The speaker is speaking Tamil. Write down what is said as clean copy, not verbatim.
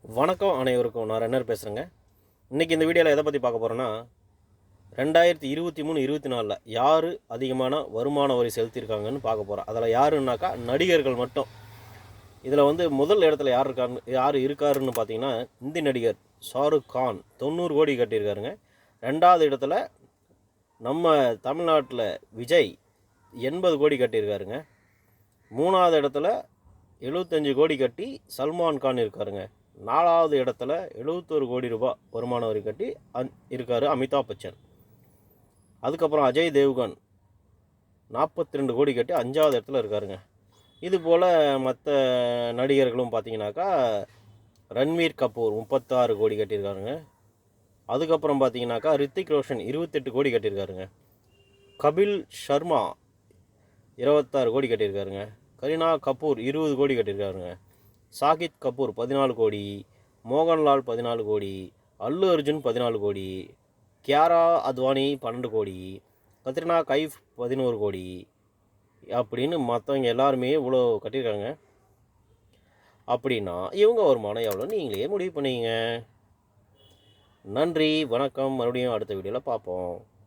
வணக்கம் அனைவருக்கும். நான் ரன்னர் பேசுகிறேங்க. இன்றைக்கி இந்த வீடியோவில் எதை பற்றி பார்க்க போகிறோன்னா, 2023-24 யார் அதிகமான வருமான வரி செலுத்தியிருக்காங்கன்னு பார்க்க போகிறோம். அதில் யாருன்னாக்கா நடிகர்கள் மட்டும். இதில் முதல் இடத்துல யார் இருக்காருன்னு பார்த்தீங்கன்னா, இந்தி நடிகர் ஷாருக் கான் 90 கோடி கட்டியிருக்காருங்க. ரெண்டாவது இடத்துல நம்ம தமிழ்நாட்டில் விஜய் 80 கோடி கட்டியிருக்காருங்க. மூணாவது இடத்துல 75 கோடி கட்டி சல்மான் கான் இருக்காருங்க. நாலாவது இடத்துல 71 கோடி ரூபாய் வருமான வரி கட்டி இருக்கார் அமிதாப் பச்சன். அதுக்கப்புறம் அஜய் தேவ்கன் 42 கோடி கட்டி 5வது இடத்துல இருக்காருங்க. இது போல் மற்ற நடிகர்களும் பார்த்தீங்கன்னாக்கா, ரன்வீர் கபூர் 36 கோடி கட்டியிருக்காருங்க. அதுக்கப்புறம் பார்த்தீங்கன்னாக்கா ரித்திக் ரோஷன் 28 கோடி கட்டியிருக்காருங்க. கபில் சர்மா 26 கோடி கட்டியிருக்காருங்க. கரீனா கபூர் 20 கோடி கட்டியிருக்காருங்க. சாகித் கபூர் 14 கோடி, மோகன்லால் 14 கோடி, அல்லு அர்ஜுன் 14 கோடி, கியாரா அத்வானி 12 கோடி, கத்ரினா கைஃப் 11 கோடி அப்படின்னு மற்றவங்க எல்லாருமே இவ்வளோ கட்டியிருக்காங்க. அப்படின்னா இவங்க வருமானம் எவ்வளோ நீங்களே முடிவு பண்ணிங்க. நன்றி, வணக்கம். மறுபடியும் அடுத்த வீடியோவில் பார்ப்போம்.